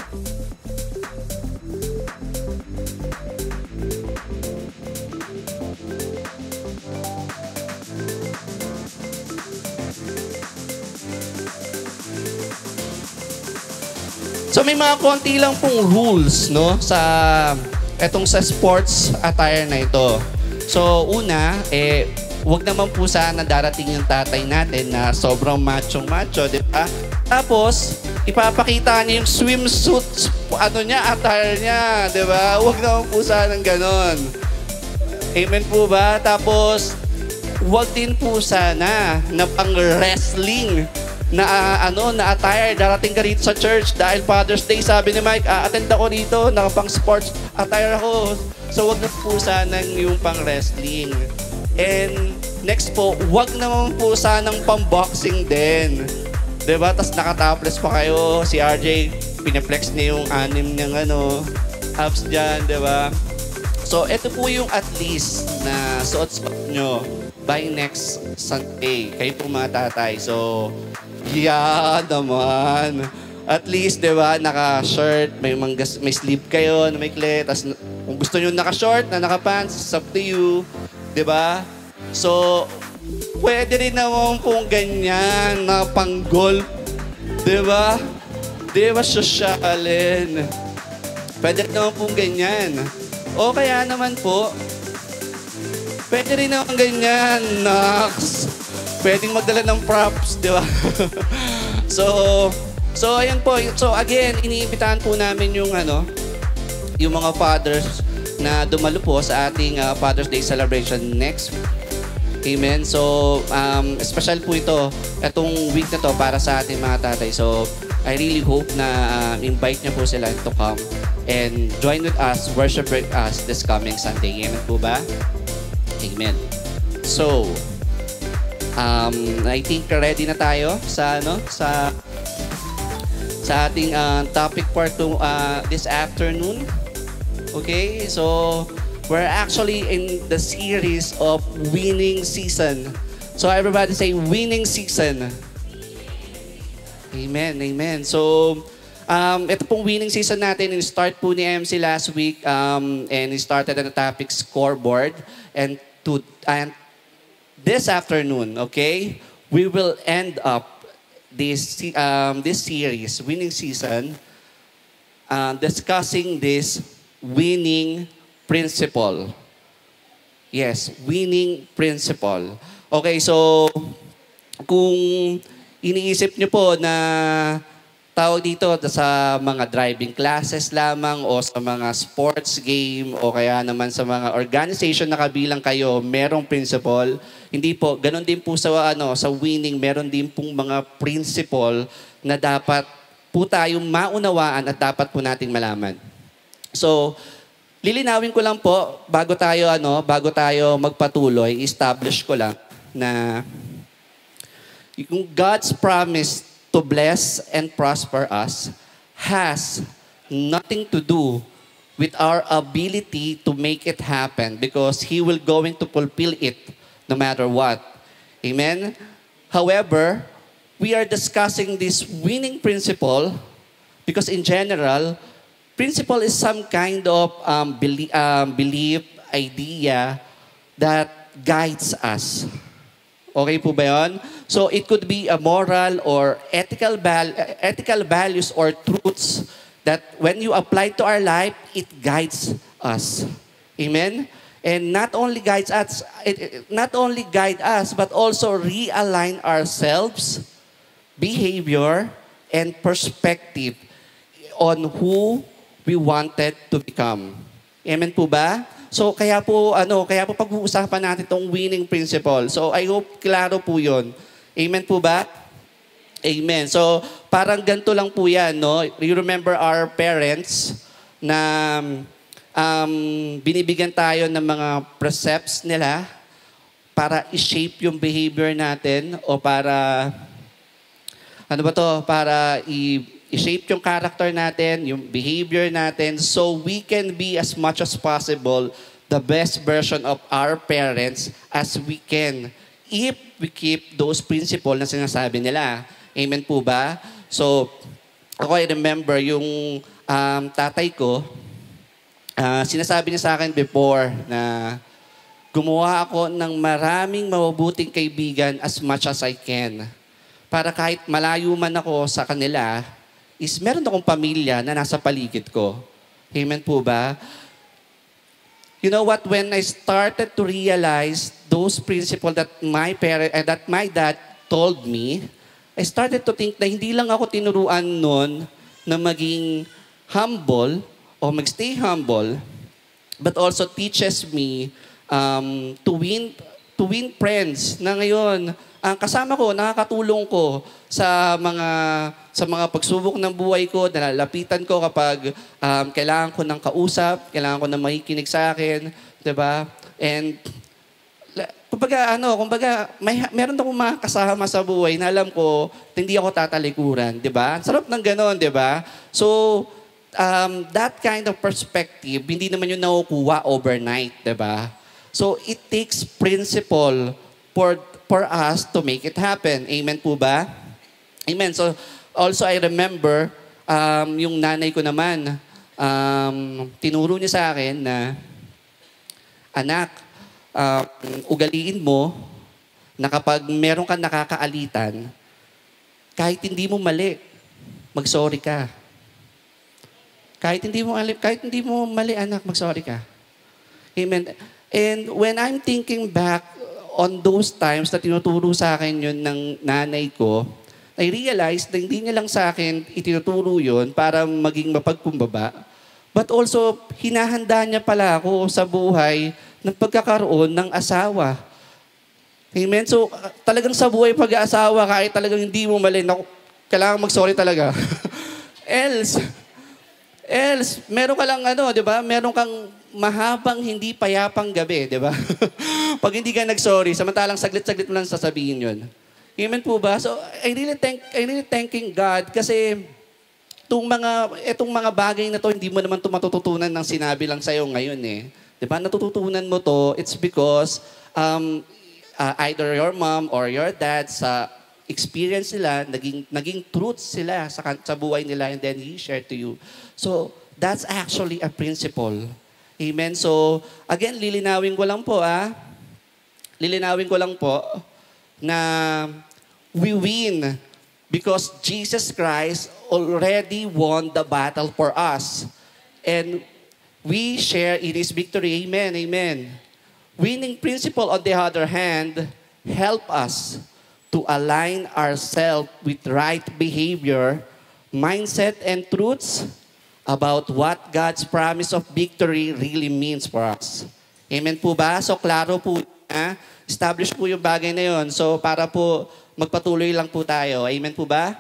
So may mga konti lang pong rules, no, sa sports attire na ito. So una, wag naman po sana darating yung tatay natin na sobrang machong-macho, di ba? Tapos, ipapakita niya yung swimsuit, attire niya, di ba? Wag naman po sana ganon. Amen po ba? Tapos, wag din po sana na pang-wrestling na attire. Darating ka rito sa church dahil Father's Day, sabi ni Mike, attend ako rito, nakapang sports attire ako. So, wag na po sana yung pang-wrestling. And next po, wag naman po sanang pang-boxing din. Diba? Tapos nakatopless pa kayo. Si RJ, pineflex niya yung anim niyang abs dyan, diba? So, ito po yung at least na suot-suot nyo by next Sunday. Kayo po mga tatay. So, yeah naman. At least, di ba, naka-shirt, may sleeve kayo na may cleat. Tapos, kung gusto nyo naka-short, na naka-pants, it's up to you. Di ba? So, pwede rin naman pong ganyan na pang-golf. Di ba? Di ba, sosyalin? Pwede rin naman pong ganyan. O kaya naman po, pwede rin naman ganyan, Nox. Pwedeng magdala ng props, di ba? So, ayan po. So, again, iniimbitahan po namin yung mga fathers na dumalo po sa ating Father's Day celebration next. Amen. So, special po itong week na to para sa ating mga tatay. So, I really hope na invite niyo po sila to come and join with us, worship with us this coming Sunday. Amen po ba? Amen. So, I think ready na tayo sa ating topic part this afternoon. Okay? So, we're actually in the series of winning season. So, everybody say winning season. Amen. Amen. So, ito pong winning season natin, in-start po ni MC last week and he started on the topic scoreboard. And this afternoon, okay, we will end up this series, winning season, discussing this winning principle. Yes, winning principle. Okay, so kung iniisip niyo po na tawag dito sa mga driving classes lamang o sa mga sports game o kaya naman sa mga organization na kabilang kayo, merong principle. Hindi po, ganun din po sa winning, meron din pong mga principle na dapat po tayong maunawaan at dapat po nating malaman. So, lilinawin ko lang po bago tayo magpatuloy, establish ko lang na yung God's promise to bless and prosper us has nothing to do with our ability to make it happen because He will going to fulfill it no matter what. Amen? However, we are discussing this winning principle because in general, principle is some kind of belief, idea that guides us. Okay po ba yun? So it could be a moral or ethical values or truths that when you apply to our life, it guides us. Amen? And not only guide us, but also realign ourselves, behavior, and perspective on who we wanted to become. Amen po ba? So kaya po pag-uusapan natin itong winning principle. So I hope klaro po 'yon. Amen po ba? Amen. So parang ganito lang po 'yan, no? You remember our parents na binibigyan tayo ng mga precepts nila para i-shape yung behavior natin o para para i-shape yung character natin, yung behavior natin, so we can be as much as possible the best version of our parents as we can if we keep those principles na sinasabi nila. Amen po ba? So, ako I remember yung tatay ko, sinasabi niya sa akin before na gumawa ako ng maraming mabubuting kaibigan as much as I can. Para kahit malayo man ako sa kanila, is meron akong pamilya na nasa paligid ko. Amen po ba? You know what? When I started to realize those principles that that my dad told me, I started to think na hindi lang ako tinuruan noon na maging humble o magstay humble, but also teaches me to win friends na ngayon ang kasama ko, nakakatulong ko sa mga pagsubok ng buhay ko, nalalapitan ko kapag kailangan ko ng kausap, kailangan ko ng makikinig sa akin, 'di ba? And kumbaga meron akong mga kasama sa buhay na alam ko hindi ako tatalikuran, 'di ba? Sarap ng ganoon, 'di ba? So that kind of perspective, hindi naman yun nakukuha overnight, 'di ba? So it takes principle for us to make it happen. Amen po ba? Amen. So also I remember yung nanay ko naman, tinuro niya sa akin na, anak, ugaliin mo na kapag meron kang nakakaalitan, kahit hindi mo mali, mag-sorry ka. Kahit hindi mo mali, anak, mag-sorry ka. Amen. And when I'm thinking back on those times na tinuturo sa akin yun ng nanay ko, I realized na hindi niya lang sa akin itinuturo yun para maging mapagkumbaba, but also hinahanda niya pala ako sa buhay ng pagkakaroon ng asawa. Amen? So talagang sa buhay pag-aasawa, kahit talagang hindi mo mali, kailangan mag-sorry talaga. Else, meron ka lang di ba? Meron kang mahabang hindi payapang gabi, di ba? Pag hindi ka nag-sorry, samantalang saglit-saglit mo lang sasabihin yun. Amen po ba? So, I really thanking God kasi itong mga bagay na to, hindi mo naman ito matututunan ng sinabi lang sa'yo ngayon eh. Di ba? Natututunan mo to, it's because either your mom or your dad sa experience nila, naging truth sila sa buhay nila and then he shared to you. So, that's actually a principle. Amen? So, again, lilinawin ko lang po na we win because Jesus Christ already won the battle for us. And we share in His victory. Amen, amen. Winning principle, on the other hand, help us to align ourselves with right behavior, mindset, and truths about what God's promise of victory really means for us. Amen po ba? So, klaro po, establish po yung bagay na yun. So, para po magpatuloy lang po tayo. Amen po ba?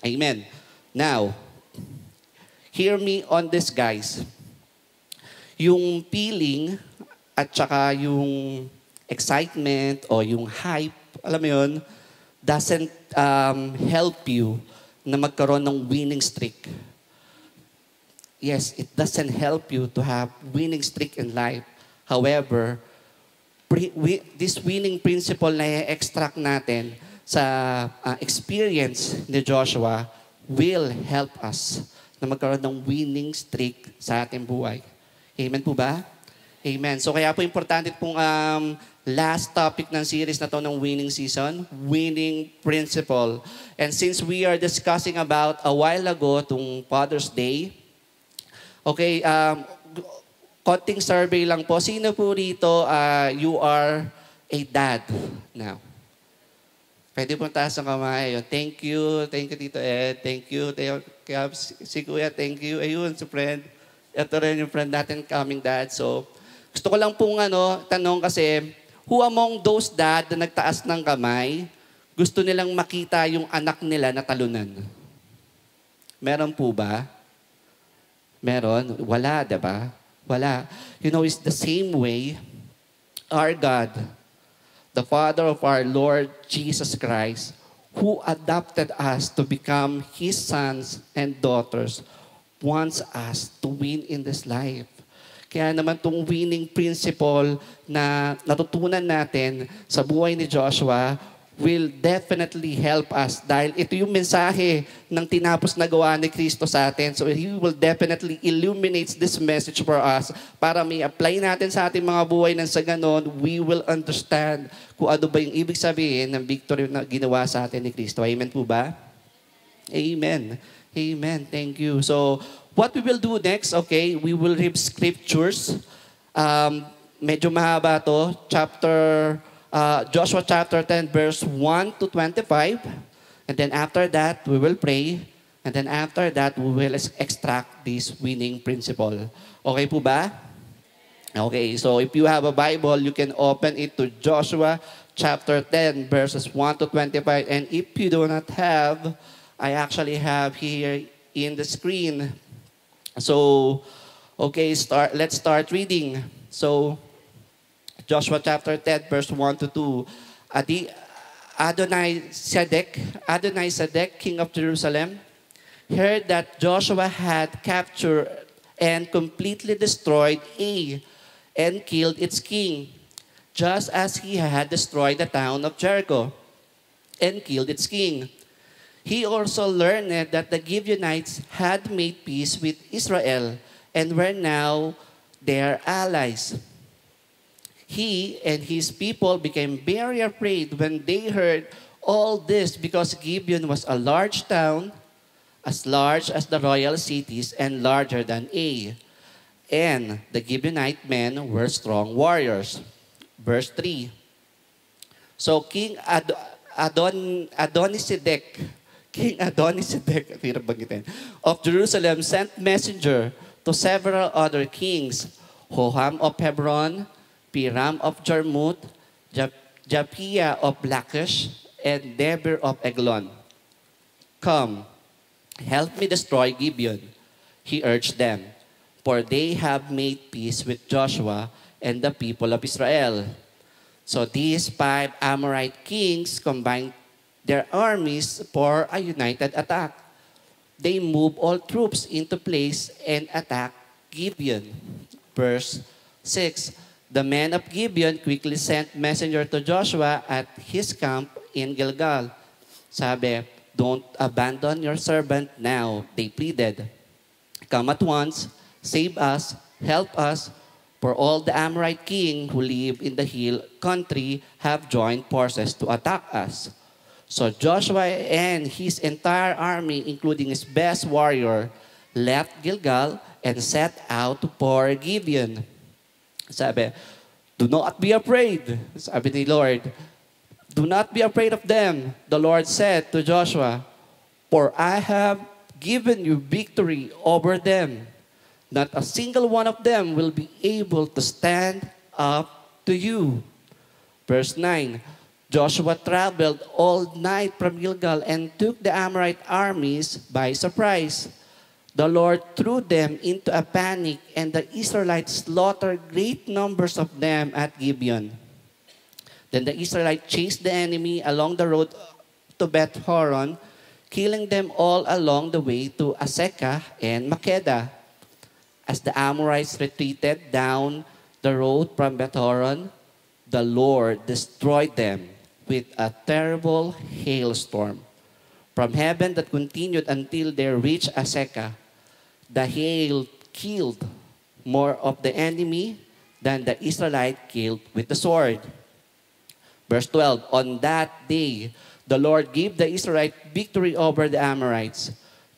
Amen. Now, hear me on this, guys. Yung feeling at saka yung excitement o yung hype, alam mo yun, doesn't help you na magkaroon ng winning streak. Yes, it doesn't help you to have winning streak in life. However, this winning principle na i-extract natin sa experience ni Joshua will help us na magkaroon ng winning streak sa ating buhay. Amen po ba? Amen. So kaya po importante pong last topic ng series na to ng winning season, winning principle. And since we are discussing about a while ago itong Father's Day, okay, konting survey lang po. Sino po rito, you are a dad now? Pwede po taas ang kamay. Thank you Tito Ed. Thank you. Si Kuya, thank you. Ayun, si friend. Ito rin yung friend natin, coming dad. So, gusto ko lang pong tanong kasi, who among those dad na nagtaas ng kamay, gusto nilang makita yung anak nila na talunan? Meron po ba? Meron? Wala, diba? Wala. You know, it's the same way our God, the Father of our Lord Jesus Christ, who adopted us to become His sons and daughters, wants us to win in this life. Kaya naman itong winning principle na natutunan natin sa buhay ni Joshua will definitely help us dahil ito yung mensahe ng tinapos na gawa ni Kristo sa atin. So He will definitely illuminate this message for us para may apply natin sa ating mga buhay nang sa ganon, we will understand kung ano ba yung ibig sabihin ng victory na ginawa sa atin ni Kristo. Amen po ba? Amen. Amen. Thank you. So, what we will do next, okay, we will read scriptures. Medyo mahaba to. Joshua chapter 10, verse 1 to 25. And then after that, we will pray. And then after that, we will extract this winning principle. Okay po ba? Okay, so if you have a Bible, you can open it to Joshua chapter 10, verses 1 to 25. And if you do not have, I actually have here in the screen. So, okay, let's start reading. So, Joshua chapter 10, verse 1 to 2. Adonai Sedek, king of Jerusalem, heard that Joshua had captured and completely destroyed Ai and killed its king, just as he had destroyed the town of Jericho and killed its king. He also learned that the Gibeonites had made peace with Israel and were now their allies. He and his people became very afraid when they heard all this because Gibeon was a large town, as large as the royal cities and larger than Ai. And the Gibeonite men were strong warriors. Verse 3. So King Adonisedek of Jerusalem sent messenger to several other kings, Hoham of Hebron, Piram of Jarmuth, Japhia of Lachish, and Debir of Eglon. Come, help me destroy Gibeon, he urged them, for they have made peace with Joshua and the people of Israel. So these 5 Amorite kings combined their armies for a united attack. They moved all troops into place and attacked Gibeon. Verse 6. The men of Gibeon quickly sent messenger to Joshua at his camp in Gilgal. Sabi, don't abandon your servant now, they pleaded. Come at once, save us, help us, for all the Amorite king who live in the hill country have joined forces to attack us. So Joshua and his entire army, including his best warrior, left Gilgal and set out for Gibeon. Sabi, do not be afraid. Sabi ni Lord, do not be afraid of them. The Lord said to Joshua, for I have given you victory over them. Not a single one of them will be able to stand up to you. Verse 9, Joshua traveled all night from Gilgal and took the Amorite armies by surprise. The Lord threw them into a panic, and the Israelites slaughtered great numbers of them at Gibeon. Then the Israelites chased the enemy along the road to Beth-horon, killing them all along the way to Azekah and Makkedah. As the Amorites retreated down the road from Beth-horon, the Lord destroyed them with a terrible hailstorm from heaven that continued until they reached Azekah. The hail killed more of the enemy than the Israelite killed with the sword. Verse 12, on that day, the Lord gave the Israelite victory over the Amorites.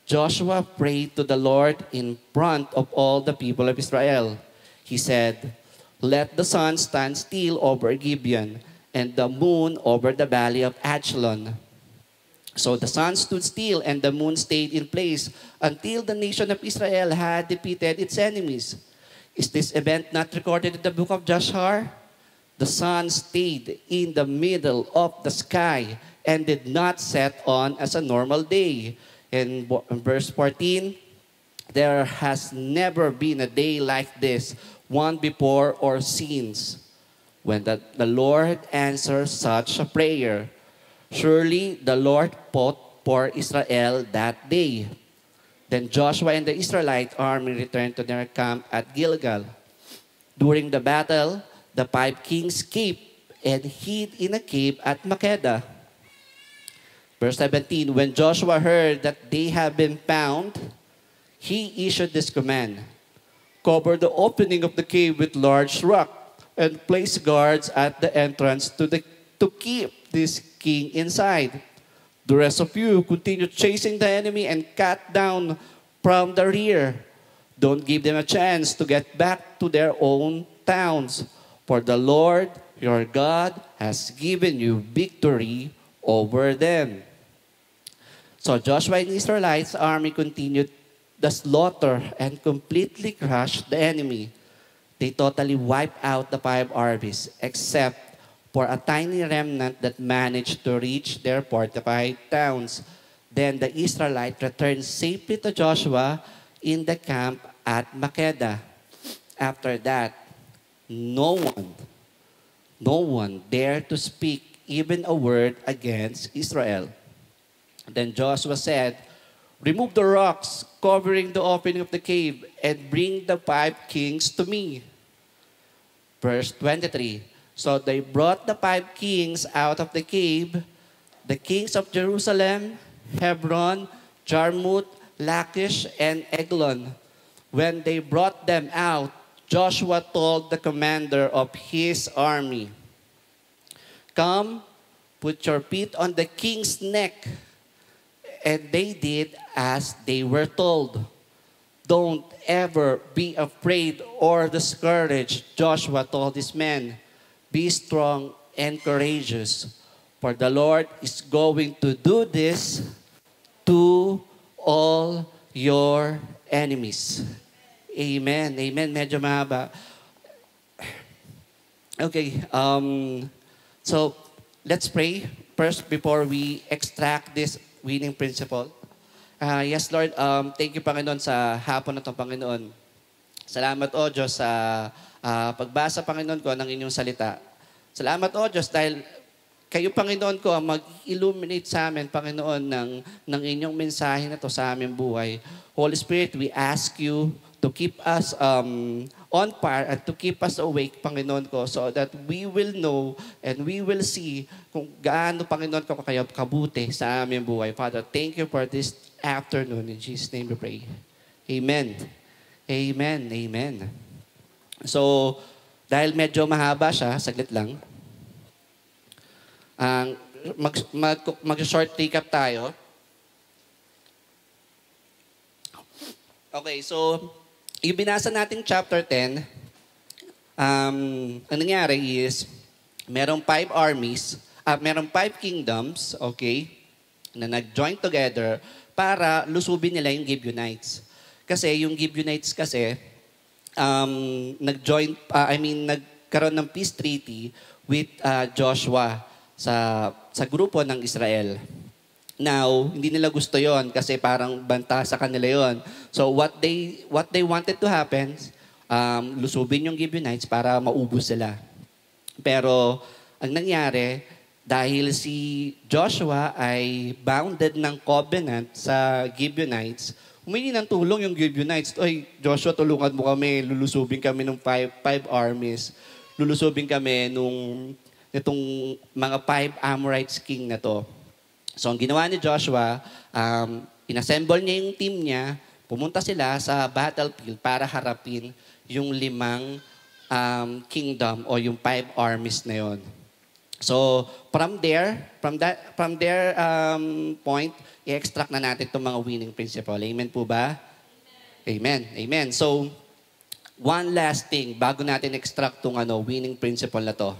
Joshua prayed to the Lord in front of all the people of Israel. He said, let the sun stand still over Gibeon and the moon over the valley of Ajalon. So the sun stood still and the moon stayed in place until the nation of Israel had defeated its enemies. Is this event not recorded in the book of Joshua? The sun stayed in the middle of the sky and did not set on as a normal day. In verse 14, there has never been a day like this, one before or since, when the Lord answers such a prayer. Surely the Lord fought for Israel that day. Then Joshua and the Israelite army returned to their camp at Gilgal. During the battle, the 5 kings escaped and hid in a cave at Makkedah. Verse 17, when Joshua heard that they had been found, he issued this command: cover the opening of the cave with large rock and place guards at the entrance to keep this king inside. The rest of you continue chasing the enemy and cut down from the rear. Don't give them a chance to get back to their own towns, for the Lord your God has given you victory over them. So Joshua and the Israelites' army continued the slaughter and completely crushed the enemy. They totally wiped out the 5 armies, except for a tiny remnant that managed to reach their fortified towns. Then the Israelites returned safely to Joshua in the camp at Makkedah. After that, no one dared to speak even a word against Israel. Then Joshua said, remove the rocks covering the opening of the cave and bring the 5 kings to me. Verse 23, so they brought the 5 kings out of the cave, the kings of Jerusalem, Hebron, Jarmuth, Lachish, and Eglon. When they brought them out, Joshua told the commander of his army, come, put your feet on the king's neck. And they did as they were told. Don't ever be afraid or discouraged, Joshua told his men. Be strong and courageous, for the Lord is going to do this to all your enemies. Amen. Amen. Medyo mahaba. Okay. So, let's pray first before we extract this winning principle. Yes, Lord, thank you, Panginoon, sa hapon na ito, Panginoon. Salamat, O Diyos, sa pagbasa, Panginoon ko, ng inyong salita. Salamat, O Diyos, dahil kayo, Panginoon ko, ang mag-illuminate sa amin, Panginoon, ng inyong mensahe na ito sa aming buhay. Holy Spirit, we ask you to keep us on par and to keep us awake, Panginoon ko, so that we will know and we will see kung gaano, Panginoon ko, kayo kabuti sa aming buhay. Father, thank you for this afternoon. In Jesus' name we pray. Amen. Amen. Amen. So, dahil medyo mahaba siya, saglit lang, mag-short recap tayo. Okay, so, yung binasa nating chapter 10, ang nangyari is, merong 5 armies, merong 5 kingdoms, okay, na nag-join together para lusubin nila yung Gibeonites. Kasi yung Gibeonites kasi, nagkaroon ng peace treaty with Joshua sa grupo ng Israel. Now, hindi nila gusto yon kasi parang banta sa kanila yon. So what they wanted to happen, lusubin yung Gibeonites para maubos sila. Pero ang nangyari, dahil si Joshua ay bounded ng covenant sa Gibeonites, humingi ng tulong yung Gibeonites. Oy, Joshua, tulungan mo kami, lulusubin kami ng 5 armies. Lulusubin kami nitong mga 5 Amorites king na to. So, ang ginawa ni Joshua, inassemble niya yung team niya, pumunta sila sa battlefield para harapin yung 5 kingdom o yung 5 armies na yon. So, from their point, i-extract na natin itong mga winning principle. Amen po ba? Amen. Amen. So, one last thing, bago natin extract itong winning principle na to.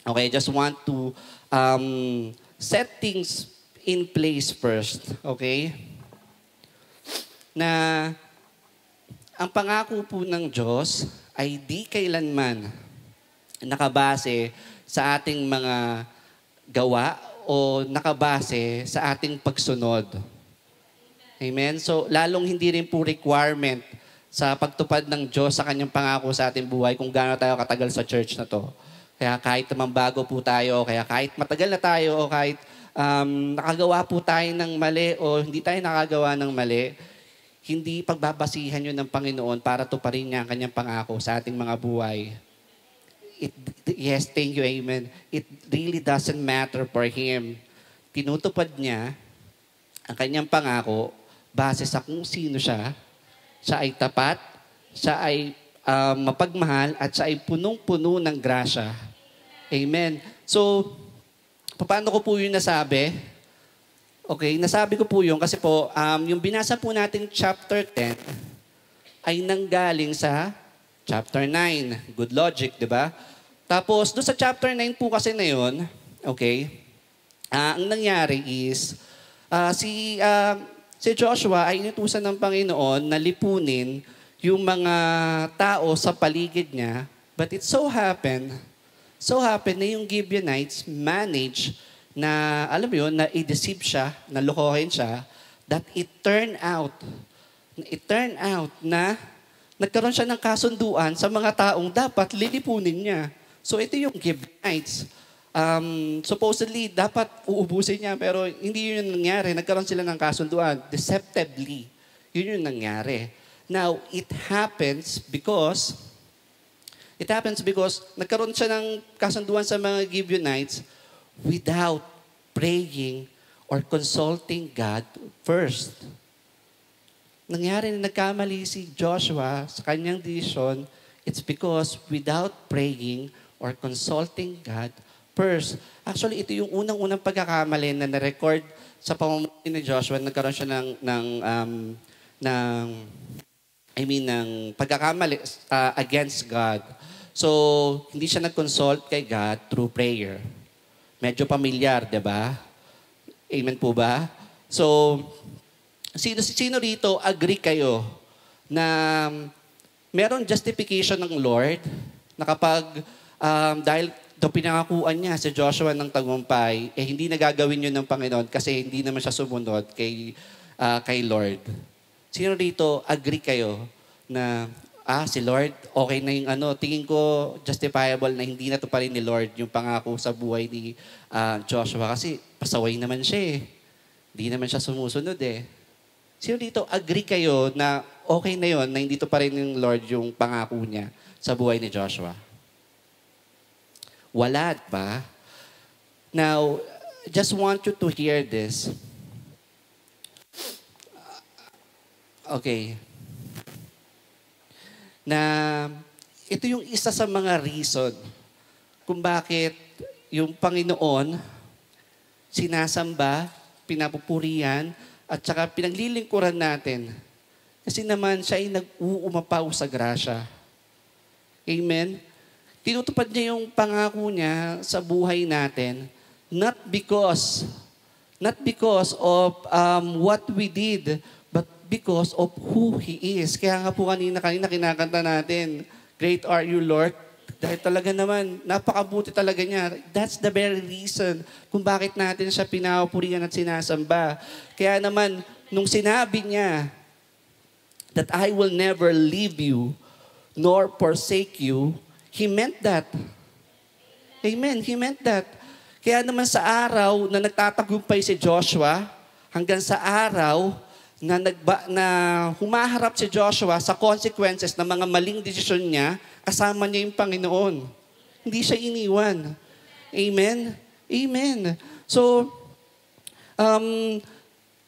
Okay, just want to set things in place first, okay? Na ang pangako po ng Diyos ay di kailanman nakabase sa ating mga gawa o nakabase sa ating pagsunod. Amen? So, lalong hindi rin po requirement sa pagtupad ng Diyos sa kanyang pangako sa ating buhay kung gaano tayo katagal sa church na to. Kaya kahit naman bago po tayo, kaya kahit matagal na tayo, o kahit nakagawa po tayo ng mali o hindi tayo nakagawa ng mali, hindi pagbabasihan yun ng Panginoon para tuparin niya ang kanyang pangako sa ating mga buhay. Yes, thank you, amen. It really doesn't matter for Him tinutupad niya ang kanyang pangako base sa kung sino siya. Siya ay tapat, siya ay mapagmahal, at siya ay punong-puno ng grasya. Amen. So, paano ko po yun nasabi? Okay, nasabi ko po yun kasi po, yung binasa po natin chapter 10 ay nanggaling sa chapter 9. Good logic, di ba? Tapos, doon sa chapter 9 po kasi na yun, okay, ang nangyari is, si Joshua ay inutusan ng Panginoon na lipunin yung mga tao sa paligid niya. But it so happened na yung Gibeonites managed na, alam mo yun, na i-deceive siya, na lokohin siya, that it turned out na nagkaroon siya ng kasunduan sa mga taong dapat lilipunin niya. So ito yung Gibeonites. Supposedly, dapat uubusin niya, pero hindi yun yung nangyari. Nagkaroon sila ng kasunduan. Deceptively. Yun yung nangyari. Now, it happens because nagkaroon siya ng kasunduan sa mga Gibeonites without praying or consulting God first. Nangyari na nagkamali si Joshua sa kanyang decision, it's because without praying or consulting God first. Actually, ito yung unang-unang pagkakamali na na-record sa pamumuno ni Joshua. Nagkaroon siya ng pagkakamali against God. So, hindi siya nag-consult kay God through prayer. Medyo pamilyar, di ba? Amen po ba? So, sino rito agree kayo na meron justification ng Lord na kapag dahil pinangakuan niya si Joshua ng tagumpay, hindi na gagawin yun ng Panginoon kasi hindi naman siya sumunod kay Lord. Sino rito agree kayo na si Lord, okay na yung tingin ko justifiable na hindi na to pa rin ni Lord yung pangako sa buhay ni Joshua kasi pasaway naman siya eh. Hindi naman siya sumusunod eh. Sino dito agree kayo na okay na yon na hindi to pa rin ng Lord yung pangako niya sa buhay ni Joshua? Wala ba? Now, just want you to hear this. Okay. Na ito yung isa sa mga reason kung bakit yung Panginoon sinasamba, pinapupurihan, at saka pinaglilingkuran natin. Kasi naman siya ay nag-uumapaw sa grasya. Amen? Tinutupad niya yung pangako niya sa buhay natin, not because of what we did, but because of who He is. Kaya nga po kanina kinakanta natin, Great are you, Lord. Dahil talaga naman, napakabuti talaga niya. That's the very reason kung bakit natin siya pinapurihan at sinasamba. Kaya naman, nung sinabi niya that I will never leave you nor forsake you, He meant that. Amen. He meant that. Kaya naman sa araw na nagtatagumpay si Joshua, hanggang sa araw na humaharap si Joshua sa consequences ng mga maling desisyon niya, kasama niya yung Panginoon. Hindi siya iniwan. Amen? Amen. So,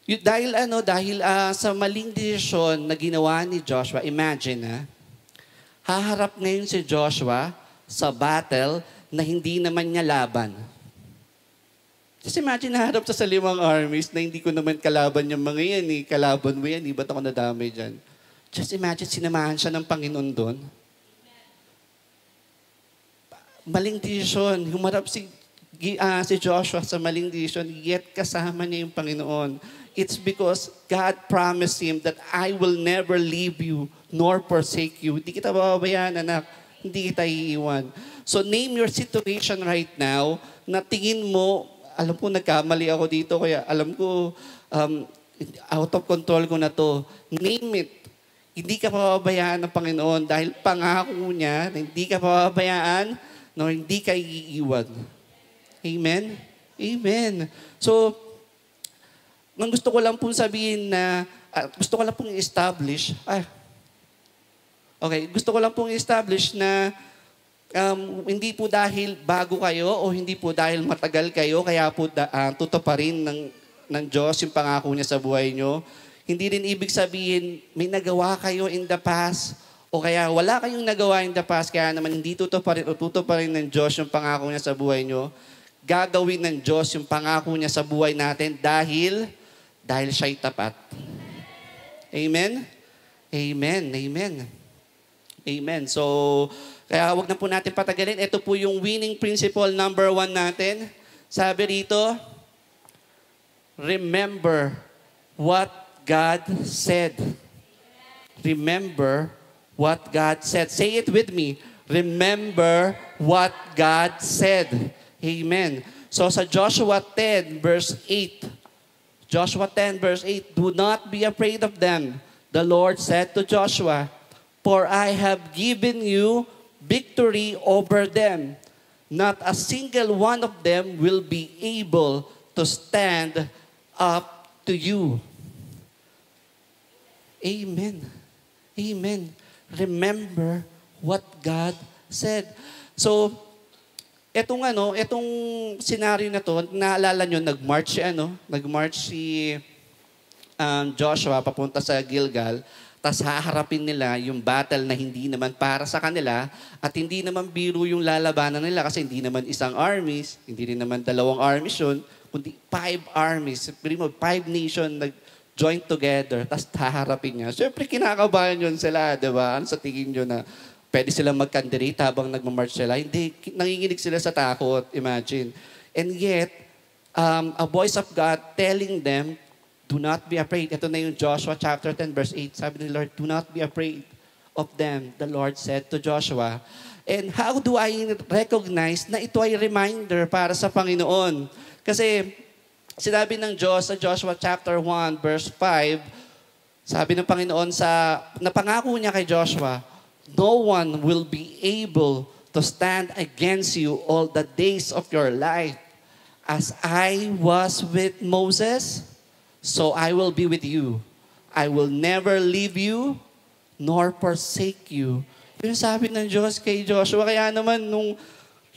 dahil sa maling desisyon na ginawa ni Joshua, imagine haharap ngayon si Joshua sa battle na hindi naman niya laban. Just imagine, naharap sa 5 armies na hindi ko naman kalaban yung mga yan. Kalaban mo yan, ba't ako nadamay dyan? Just imagine, sinamahan siya ng Panginoon doon. Maling desisyon. Humarap si Joshua sa maling desisyon, yet kasama niya yung Panginoon. It's because God promised him that I will never leave you nor forsake you. Hindi kita bababayaan, anak. Hindi kita iiwan. So name your situation right now na tingin mo, alam ko nagkamali ako dito, kaya alam ko out of control ko na to. Name it. Hindi ka pababayaan ng Panginoon dahil pangako niya na hindi ka pababayaan no, hindi ka iiwan. Amen? Amen. So, ang gusto ko lang pong sabihin na, gusto ko lang pong i-establish, gusto ko lang pong i-establish na Hindi po dahil bago kayo o hindi po dahil matagal kayo, kaya po tutuparin ng Diyos yung pangako niya sa buhay nyo. Hindi rin ibig sabihin may nagawa kayo in the past o kaya wala kayong nagawa in the past, kaya naman hindi tutuparin ng Diyos yung pangako niya sa buhay nyo. Gagawin ng Diyos yung pangako niya sa buhay natin dahil siya'y tapat. Amen? Amen. Amen. Amen. So, kaya wag na po natin patagalin. Ito po yung winning principle number 1 natin. Sabi rito, remember what God said. Remember what God said. Say it with me. Remember what God said. Amen. So sa Joshua 10 verse 8, Joshua 10 verse 8, do not be afraid of them. The Lord said to Joshua, for I have given you victory over them. Not a single one of them will be able to stand up to you. Amen. Amen. Remember what God said. So, etong scenario na to, naalala nyo, nag-march si Joshua papunta sa Gilgal, tas haharapin nila yung battle na hindi naman para sa kanila at hindi naman biro yung lalabanan nila kasi hindi naman isang armies, hindi rin naman dalawang armies yun, kundi 5 armies, 5 nation nag-join together, tas haharapin niya. Siyempre, kinakabahan yun sila, di ba? Ano sa tingin nyo na pwede silang mag-candidate habang nagmamarch sila? Hindi, nanginginig sila sa takot, imagine. And yet, a voice of God telling them, do not be afraid. Ito na yung Joshua chapter 10 verse 8. Sabi ni Lord, do not be afraid of them, the Lord said to Joshua. And how do I recognize na ito ay reminder para sa Panginoon? Kasi sinabi ng Diyos sa Joshua chapter 1 verse 5, sabi ng Panginoon napangako niya kay Joshua, no one will be able to stand against you all the days of your life. As I was with Moses, so I will be with you. I will never leave you nor forsake you. Yun sabi ng Diyos kay Joshua. Kaya naman nung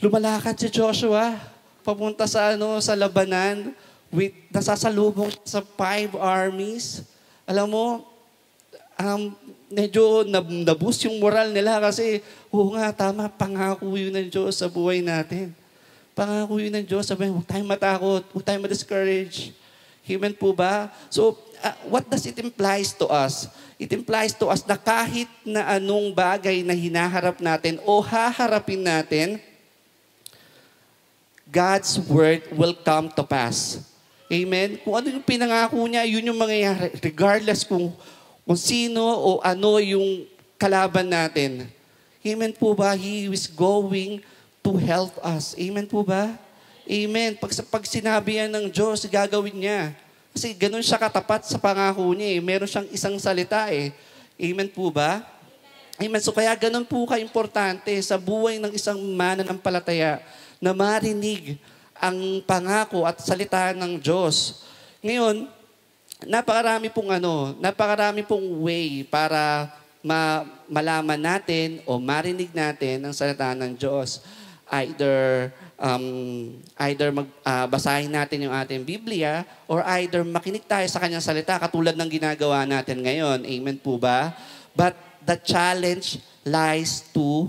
lumalakad si Joshua, papunta sa labanan, nasasalubong sa 5 armies. Alam mo, medyo naboost yung moral nila kasi, oo nga, tama, pangako yun ng Diyos sa buhay natin. Pangako yun ng Diyos, sabi, huwag tayong matakot, huwag tayong ma-discourage. Amen po ba? So, what does it implies to us? It implies to us na kahit na anong bagay na hinaharap natin o haharapin natin, God's word will come to pass. Amen? Kung ano yung pinangako niya, yun yung mangyayari. Regardless kung sino o ano yung kalaban natin. Amen po ba? He is going to help us. Amen po ba? Amen. Pag sinabi yan ng Diyos, gagawin niya. Kasi ganun siya katapat sa pangako niya. Meron siyang isang salita . Amen po ba? Amen. So kaya ganun po ka-importante sa buhay ng isang mananampalataya na marinig ang pangako at salita ng Diyos. Ngayon, napakarami pong way para malaman natin o marinig natin ang salita ng Diyos. Either basahin natin yung ating Biblia or either makinig tayo sa kanyang salita katulad ng ginagawa natin ngayon. Amen po ba? But the challenge lies to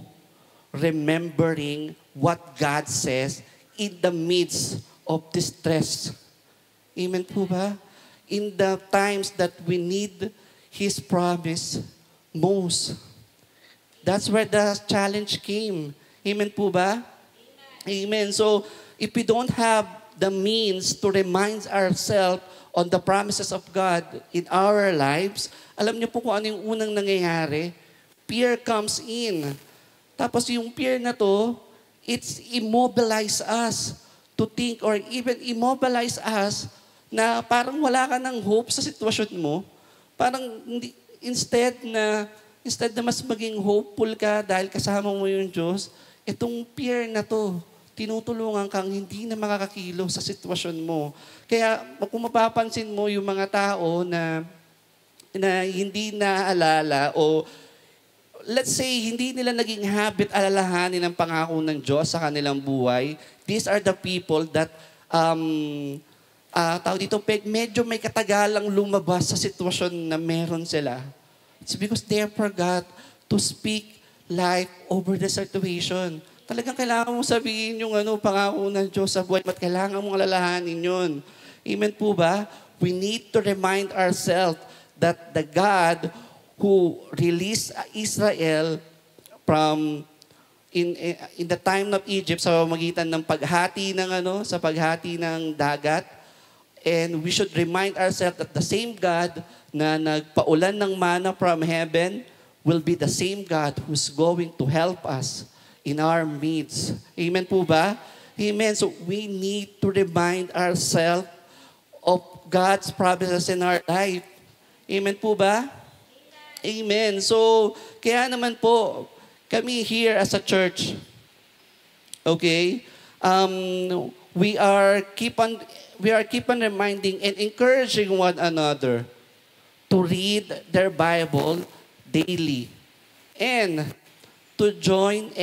remembering what God says in the midst of distress. Amen po ba? In the times that we need His promise most. That's where the challenge came. Amen po ba? Amen. So, if we don't have the means to remind ourselves on the promises of God in our lives, alam niyo po kung ano yung unang nangyayari? Fear comes in. Tapos yung fear na to, it's immobilize us to think or even immobilize us na parang wala ka ng hope sa sitwasyon mo. Parang instead na mas maging hopeful ka dahil kasama mo yung Diyos, itong fear na to, tinutulungan kang hindi na makakakilo sa sitwasyon mo. Kaya kung mapapansin mo yung mga tao na hindi naaalala o let's say, hindi nila naging habit alalahanin ang pangako ng Diyos sa kanilang buhay. These are the people that, tawag dito, medyo may katagalang lumabas sa sitwasyon na meron sila. It's because they forgot to speak life over the situation. Talagang kailangan mong sabihin yung pangako ng Diyos sa buhay at kailangan mong alalahanin yun. Amen po ba? We need to remind ourselves that the God who released Israel from in the time of Egypt sa pamamagitan ng paghati ng sa paghati ng dagat, and we should remind ourselves that the same God na nagpaulan ng manna from heaven will be the same God who's going to help us in our midst. Amen po ba? Amen. So we need to remind ourselves of God's promises in our life. Amen po ba? Amen. So, kaya naman po, kami here as a church, okay, we are keep on reminding and encouraging one another to read their Bible daily and to join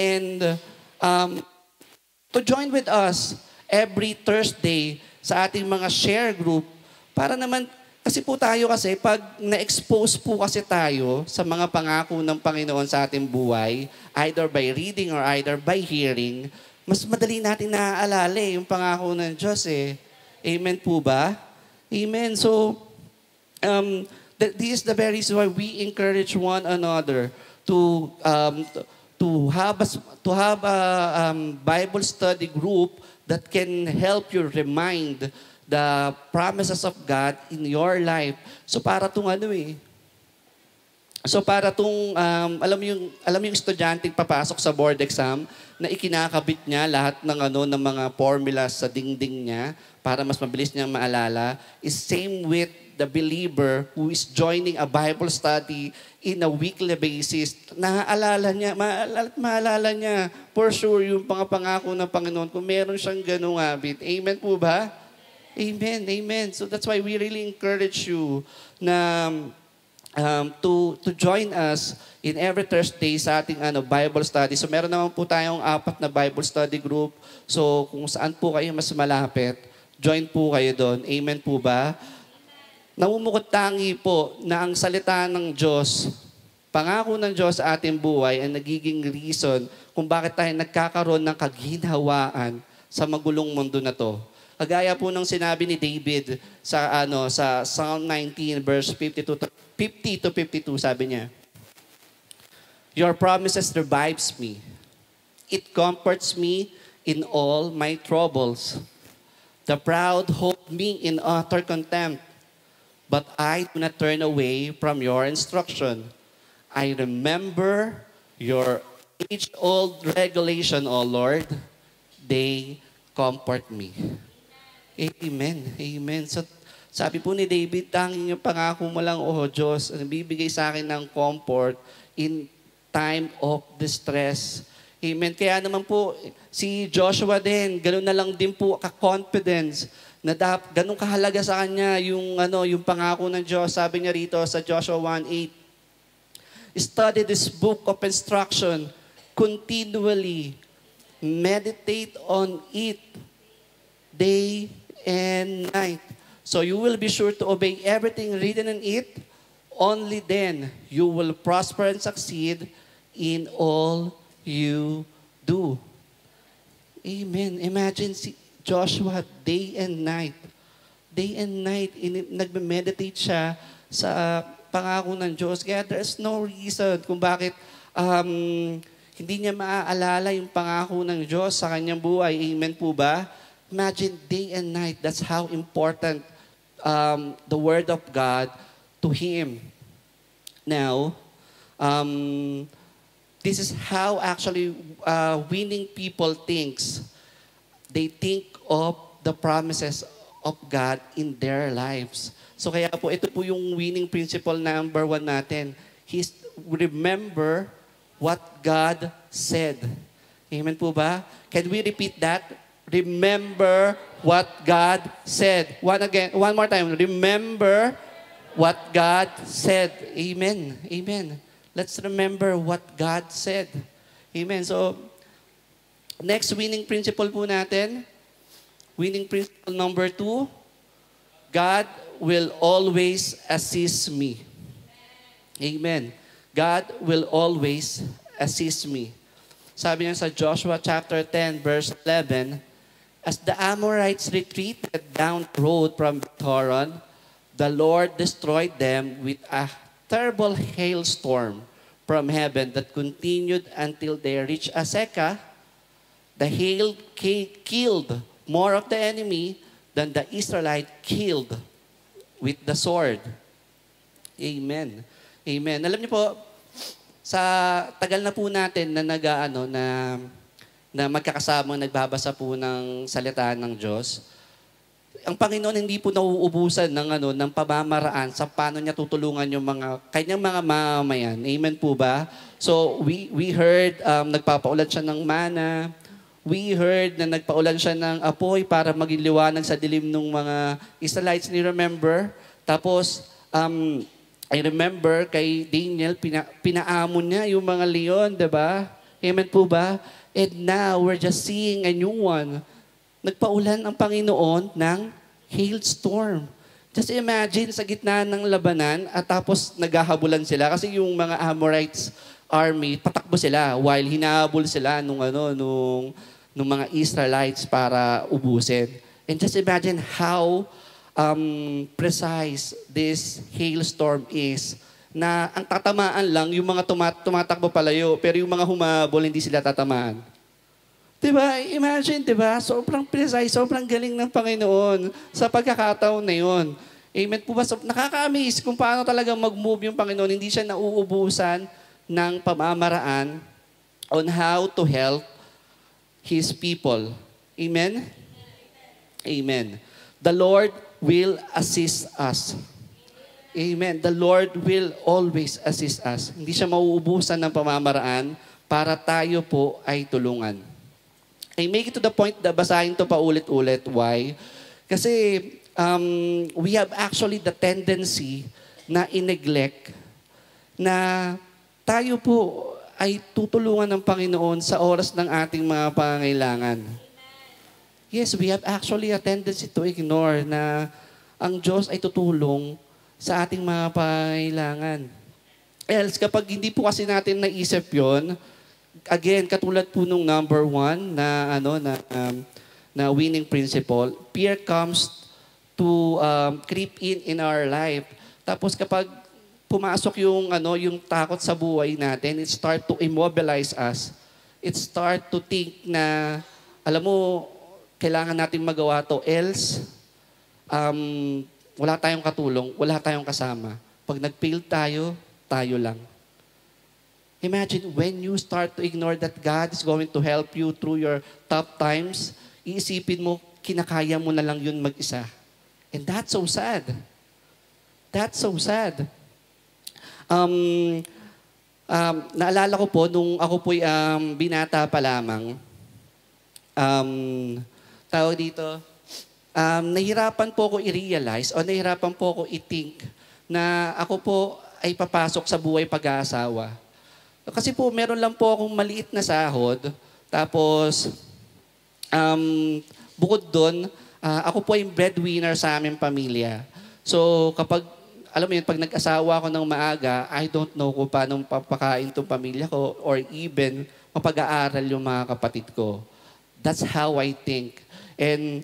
with us every Thursday sa ating mga share group para naman. Kasi pag na-expose po kasi tayo sa mga pangako ng Panginoon sa ating buhay, either by reading or either by hearing, mas madali natin naaalala yung pangako ng Diyos eh. Amen po ba? Amen. So, this is the very reason why we encourage one another to have a Bible study group that can help you remind the promises of God in your life. So para alam mo yung estudyante papasok sa board exam na ikinakabit niya lahat ng mga formulas sa dingding niya para mas mabilis niyang maalala, is same with the believer who is joining a Bible study in a weekly basis. Maalala niya for sure yung pangako ng Panginoon kung meron siyang ganung habit. Amen po ba? Amen, amen. So that's why we really encourage you na to join us in every Thursday sa ating Bible study. So meron naman po tayong 4 na Bible study group. So kung saan po kayo mas malapit, join po kayo doon. Amen po ba? Namumukod tangi po na ang salita ng Diyos, pangako ng Diyos sa ating buhay ay nagiging reason kung bakit tayo nagkakaroon ng kaginhawaan sa magulong mundo na to. Kagaya po ng sinabi ni David sa Psalm 19 verse 50 to 52, sabi niya, "Your promises revives me. It comforts me in all my troubles. The proud hold me in utter contempt, but I do not turn away from your instruction. I remember your age-old regulation, O Lord. They comfort me." Amen. Amen. So, sabi po ni David, tanging yung pangako mo lang, O Diyos, ang bibigay sa akin ng comfort in time of distress. Amen. Kaya naman po, si Joshua din, gano'n na lang din po ka-confidence na ganun kahalaga sa kanya yung pangako ng Diyos. Sabi niya rito sa Joshua 1:8, "Study this book of instruction continually. Meditate on it day and night. So you will be sure to obey everything written in it. Only then you will prosper and succeed in all you do." Amen. Imagine si Joshua day and night. Day and night, nagme-meditate siya sa pangako ng Diyos. Kaya there's no reason kung bakit hindi niya maaalala yung pangako ng Diyos sa kanyang buhay. Amen po ba? Imagine day and night. That's how important the Word of God to him. Now, this is how actually winning people thinks. They think of the promises of God in their lives. So kaya po, ito po yung winning principle number 1 natin. Remember what God said. Amen po ba? Can we repeat that? Remember what God said. One more time. Remember what God said. Amen. Amen. Let's remember what God said. Amen. So, next winning principle po natin. Winning principle number 2. God will always assist me. Amen. God will always assist me. Sabi niya sa Joshua chapter 10 verse 11, as the Amorites retreated down the road from Beth-horon, the Lord destroyed them with a terrible hailstorm from heaven that continued until they reached Azekah. The hail killed more of the enemy than the Israelite killed with the sword. Amen. Amen. Alam niyo po, sa tagal na po natin na na magkakasama nagbabasa po ng salita ng Diyos, ang Panginoon hindi po nauubusan ng pamamaraan sa paano niya tutulungan yung kanyang mga mamamayan. Amen po ba? So we heard nagpapaulan siya ng mana. We heard na nagpaulan siya ng apoy para maging liwanag sa dilim ng mga Israelites. Ni remember? Tapos I remember kay Daniel, pinaamon niya yung mga leon, diba? Amen po ba? And now, we're just seeing a new one. Nagpaulan ang Panginoon ng hailstorm. Just imagine, sa gitna ng labanan, at tapos naghahabulan sila. Kasi yung mga Amorites army, patakbo sila while hinahabol sila nung mga Israelites para ubusin. And just imagine how precise this hailstorm is, na ang tatamaan lang yung mga tumatakbo palayo, pero yung mga humabol, hindi sila tatamaan. Diba? Imagine, diba? Sobrang precise, sobrang galing ng Panginoon sa pagkakataon na yun. Amen po ba? So, nakaka-amaze kung paano talaga mag-move yung Panginoon. Hindi siya nauubusan ng pamamaraan on how to help His people. Amen? Amen. The Lord will assist us. Amen. The Lord will always assist us. Hindi siya mauubusan ng pamamaraan para tayo po ay tulungan. I make it to the point na basahin to pa ulit-ulit. Why? Kasi we have actually the tendency na i-neglect na tayo po ay tutulungan ng Panginoon sa oras ng ating mga pangangailangan. Yes, we have actually a tendency to ignore na ang Diyos ay tutulong sa ating mga pangangailangan. Else, kapag hindi po kasi natin naisip yon, again, katulad po nung number 1 na winning principle, fear comes to creep in our life. Tapos kapag pumasok yung takot sa buhay natin, it start to immobilize us. It start to think na, alam mo, kailangan natin magawa to, else wala tayong katulong, wala tayong kasama. Pag nag-fail tayo, tayo lang. Imagine when you start to ignore that God is going to help you through your tough times, iisipin mo, kinakaya mo na lang yun mag-isa. And that's so sad. That's so sad. Naalala ko po, nung ako po'y binata pa lamang, tawag dito, nahirapan po ako i-realize o nahirapan po ako i-think na ako po ay papasok sa buhay pag-aasawa. Kasi po, meron lang po akong maliit na sahod. Tapos, bukod doon, ako po ay breadwinner sa aming pamilya. So, alam mo yun, pag nag-asawa ako ng maaga, I don't know kung paano papakain tong pamilya ko or even mapag-aaral yung mga kapatid ko. That's how I think. And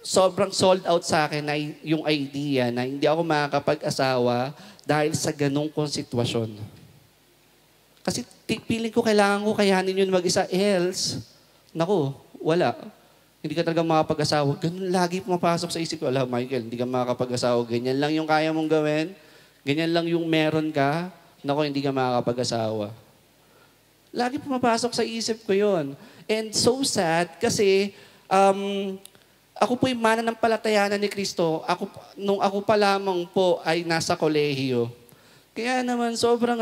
sobrang sold out sa akin na yung idea na hindi ako makakapag-asawa dahil sa ganong sitwasyon. Kasi feeling ko kailangan ko kayanin yun mag-isa. Else, naku, wala. Hindi ka talaga makapag-asawa. Ganun lagi pumapasok sa isip ko, alam, Michael, hindi ka makakapag-asawa. Ganyan lang yung kaya mong gawin. Ganyan lang yung meron ka. Naku, hindi ka makakapag-asawa. Lagi pumapasok sa isip ko yun. And so sad kasi ako po yung mananampalatayanan ni Kristo. Nung ako pa lamang po ay nasa kolehiyo. Kaya naman sobrang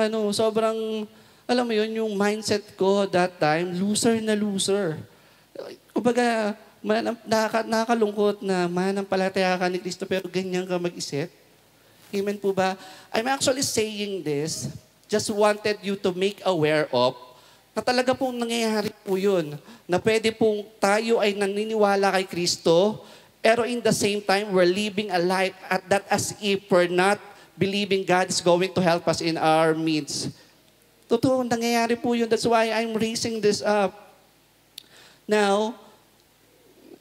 alam mo yun, yung mindset ko that time, loser na loser. Kumbaga, nakakalungkot na mananampalataya ka ni Kristo pero ganyan ka mag-isip. Amen po ba? I'm actually saying this just wanted you to make aware of na talaga pong nangyayari po yun. Na pwede pong tayo ay naniniwala kay Kristo, pero in the same time, we're living a life at that as if we're not believing God is going to help us in our needs. Totoo, nangyayari po yun. That's why I'm raising this up. Now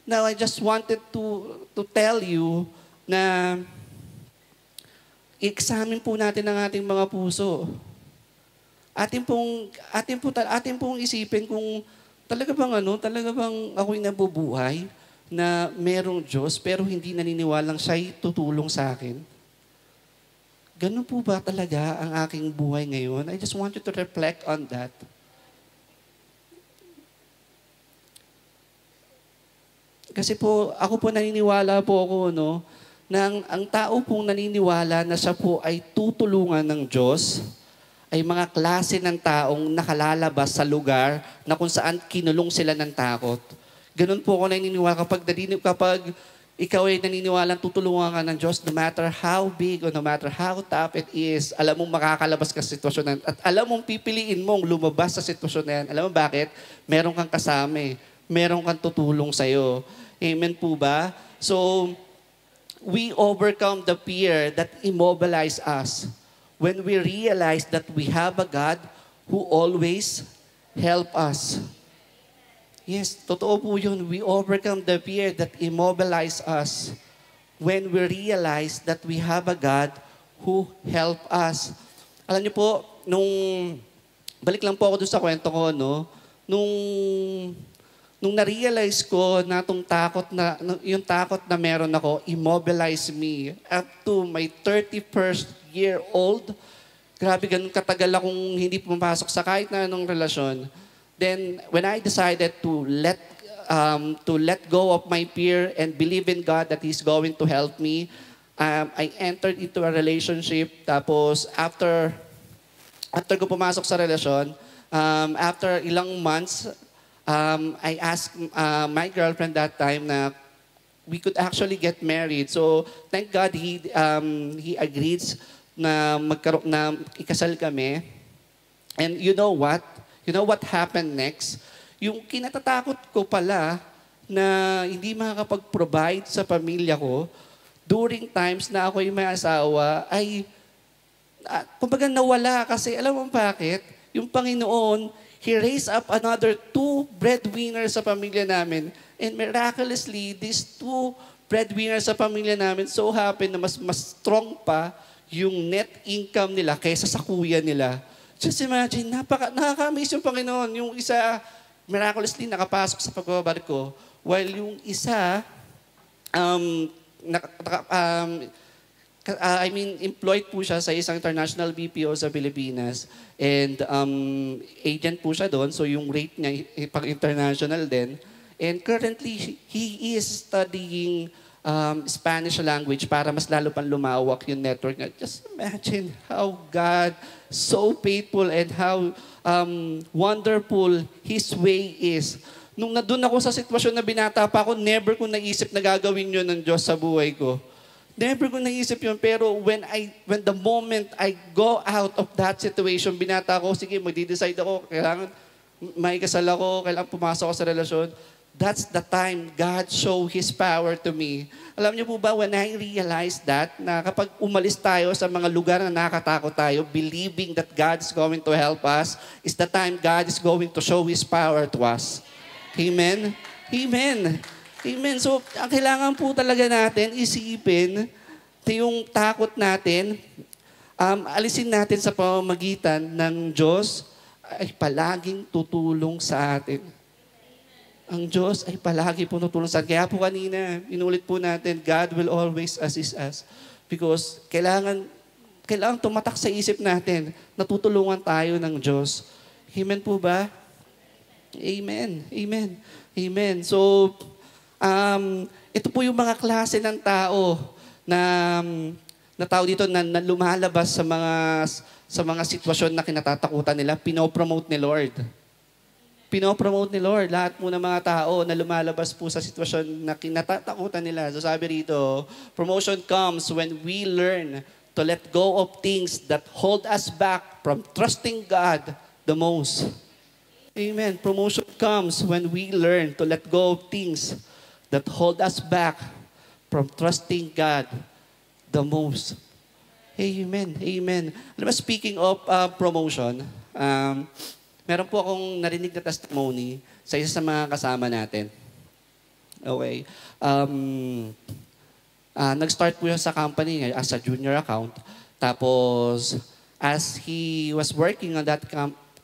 I just wanted to tell you na i-examine po natin ang ating mga puso. Atin pong isipin kung talaga bang ako'y nabubuhay na merong Diyos pero hindi naniniwalang siya'y tutulong sa akin. Ganun po ba talaga ang aking buhay ngayon? I just want you to reflect on that. Kasi po, ako po naniniwala po ako, na ang tao pong naniniwala na siya po ay tutulungan ng Diyos, ay mga klase ng taong nakalalabas sa lugar na kung saan kinulong sila ng takot. Ganun po ako naniniwala kapag ikaw ay naniniwala tutulungan ka ng Diyos, no matter how big or no matter how tough it is, alam mong makakalabas ka sa sitwasyon na at alam mong pipiliin mong lumabas sa sitwasyon na yan. Alam mo bakit? Meron kang kasama, meron kang tutulong sa'yo. Amen po ba? So, we overcome the fear that immobilize us when we realize that we have a God who always help us. Yes, totoo po yun. We overcome the fear that immobilize us when we realize that we have a God who help us. Alam niyo po, balik lang po ako doon sa kwento ko, nung na-realize ko na yung takot na meron ako, immobilize me up to my 31st year old. Grabe, ganun katagal akong hindi pumapasok sa kahit na anong relasyon. Then, when I decided to let go of my fear and believe in God that He's going to help me, I entered into a relationship. Tapos, after ko pumasok sa relasyon, after ilang months, I asked my girlfriend that time na we could actually get married. So, thank God he agreed na ikasal kami. And you know what? You know what happened next? Yung kinatatakot ko pala na hindi makakapag-provide sa pamilya ko during times na ako'y may asawa ay kumbaga nawala kasi alam mo bakit? Yung Panginoon, He raised up another 2 breadwinners sa pamilya namin. And miraculously, these 2 breadwinners sa pamilya namin so happen na mas strong pa yung net income nila kaysa sa kuya nila. Just imagine, nakaka-amaze yung Panginoon. Yung isa, miraculously nakapasok sa pagbabarko, while yung isa, employed po siya sa isang international BPO sa Pilipinas. And agent po siya doon. So yung rate niya pang-international din. And currently, he is studying Spanish language para mas lalo pang lumawak yung network niya. Just imagine how God so faithful and how wonderful His way is. Nung nandun ako sa sitwasyon na binata pa ako, never ko naisip na gagawin yun ng Diyos sa buhay ko. Never ko naisip yun. Pero when the moment I go out of that situation, binata ako, sige, magdi-decide ako, kailangan may kasal ako, kailangan pumasok ako sa relasyon. That's the time God show His power to me. Alam niyo po ba, when I realized that, na kapag umalis tayo sa mga lugar na nakakatakot tayo, believing that God is going to help us, is the time God is going to show His power to us. Amen? Amen. Amen. So, ang kailangan po talaga natin, isipin, yung takot natin, alisin natin sa pamamagitan ng Diyos ay palaging tutulong sa atin. Ang Diyos ay palagi po tutulong sa atin. Kaya po kanina, inulit po natin, God will always assist us. Because kailangan tumatak sa isip natin na tutulungan tayo ng Diyos. Amen po ba? Amen. Amen. Amen. So, ito po yung mga klase ng tao na tao dito na lumalabas sa mga sitwasyon na kinatatakutan nila, pinopromote ni Lord. Pinopromote ni Lord lahat po ng mga tao na lumalabas po sa sitwasyon na kinatatakutan nila. So sabi rito, promotion comes when we learn to let go of things that hold us back from trusting God the most. Amen. Promotion comes when we learn to let go of things that hold us back from trusting God the most. Amen. Amen. Alam mo, speaking of promotion, meron po akong narinig na testimony sa isa sa mga kasama natin. Okay. Nag-start po siya sa company as a junior account. Tapos, as he was working on that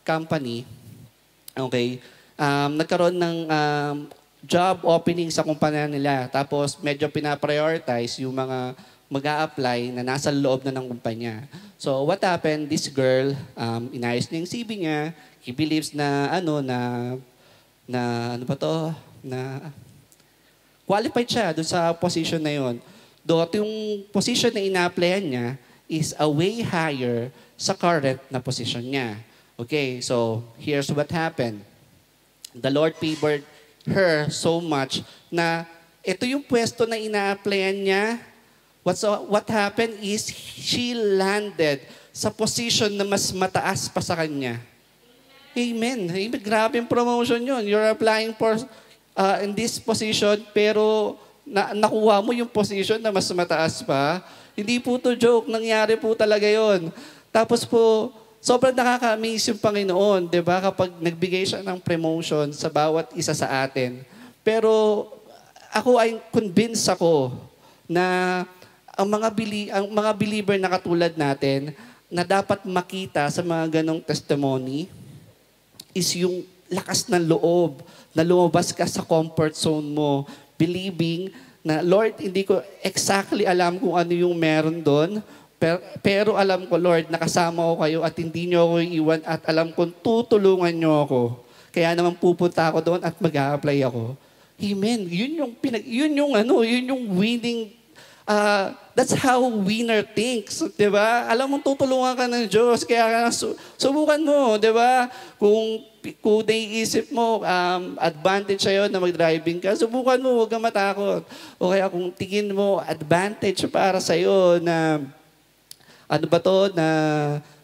company, okay, nagkaroon ng job opening sa kumpanya nila. Tapos, medyo pinaprioritize yung mga mag-a-apply na nasa loob na ng kumpanya. So, what happened? This girl, inayos niya yung CV niya. He believes na, qualified siya doon sa position na yon. Doon, yung position na ina-applyan niya is a way higher sa current na position niya. Okay, so here's what happened. The Lord favored her so much na ito yung pwesto na ina-applyan niya. What happened is she landed sa position na mas mataas pa sa kanya. Amen. Amen. Grabe yung promotion yun. You're applying for in this position, pero nakuha mo yung position na mas mataas pa. Hindi po to joke. Nangyari po talaga yon. Tapos po, sobrang nakaka-amaze yung Panginoon, di ba? Kapag nagbigay siya ng promotion sa bawat isa sa atin. Pero ako ay convinced ako na ang mga believer na katulad natin na dapat makita sa mga ganong testimony is yung lakas ng loob na lumabas ka sa comfort zone mo, believing na, Lord, hindi ko exactly alam kung ano yung meron doon, pero alam ko, Lord, nakasama ko kayo at hindi nyo ako iiwan at alam kong tutulungan nyo ako. Kaya naman pupunta ako doon at mag-a-apply ako. Amen. Yun yung winning. That's how winner thinks, 'di ba? Alam mo tutulungan ka ng Diyos, kaya subukan mo, 'di ba? Kung naiisip mo advantage sa'yo na mag-driving ka, subukan mo, huwag kang matakot. O kaya kung tingin mo advantage para sa'yo na na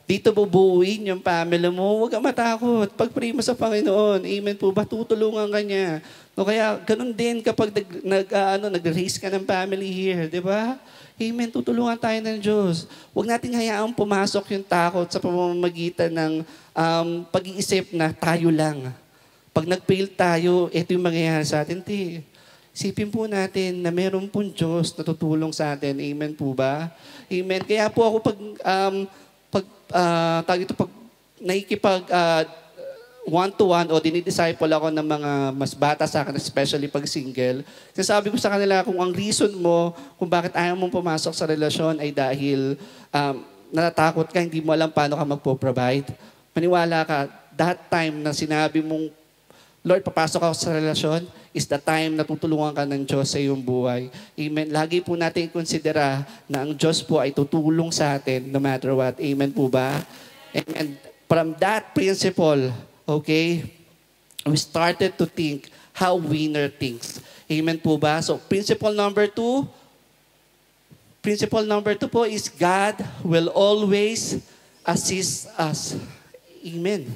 dito bubuuin yung family mo, huwag kang matakot. Pag-pray mo sa Panginoon, amen po ba? Tutulungan ka niya. No, kaya ganun din kapag nag-raise ka ng family here, di ba? Amen, tutulungan tayo ng Diyos. Huwag nating hayaang pumasok yung takot sa pamamagitan ng pag-iisip na tayo lang. Pag nag-fail tayo, ito yung mangyayari sa atin. Isipin po natin na meron pong Diyos na tutulong sa atin. Amen po ba? Amen. Kaya po ako pag nakikipag one-to-one o dinidisciple ako ng mga mas bata sa akin, especially pag single, sinasabi ko sa kanila kung ang reason mo kung bakit ayaw mong pumasok sa relasyon ay dahil natatakot ka, hindi mo alam paano ka magpo-provide. Maniwala ka, that time na sinabi mong, Lord, papasok ako sa relasyon, is the time na tutulungan ka ng Diyos sa iyong buhay. Amen. Lagi po natin konsidera na ang Diyos po ay tutulong sa atin no matter what. Amen po ba? And from that principle, okay, we started to think how winner thinks. Amen po ba? So, principle number two po is God will always assist us. Amen.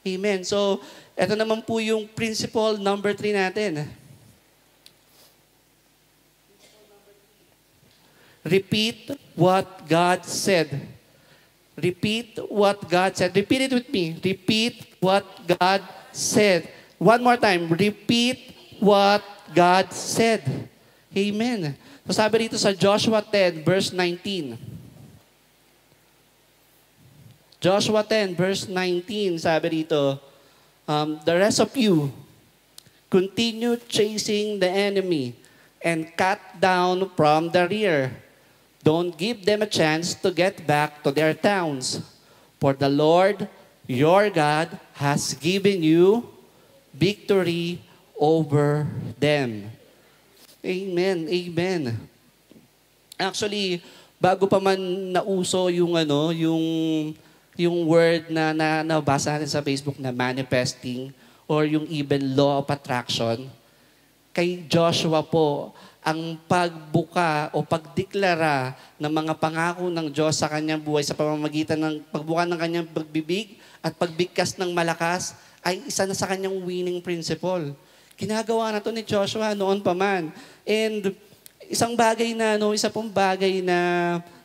Amen. So, ito naman po yung principle number 3 natin. Repeat what God said. Repeat what God said. Repeat it with me. Repeat what God said. One more time. Repeat what God said. Amen. So sabi dito sa Joshua 10, verse 19. Joshua 10, verse 19, sabi dito, the rest of you, continue chasing the enemy and cut down from the rear. Don't give them a chance to get back to their towns. For the Lord, your God, has given you victory over them. Amen. Amen. Actually, bago pa man nauso yung word na nabasa natin sa Facebook na manifesting or yung even law of attraction, kay Joshua po ang pagbuka o pagdeklara ng mga pangako ng Diyos sa kanyang buhay sa pamamagitan ng pagbuka ng kanyang pagbibig at pagbigkas ng malakas ay isa na sa kanyang winning principle. Ginagawa na to ni Joshua noon pa man. And isa pong bagay na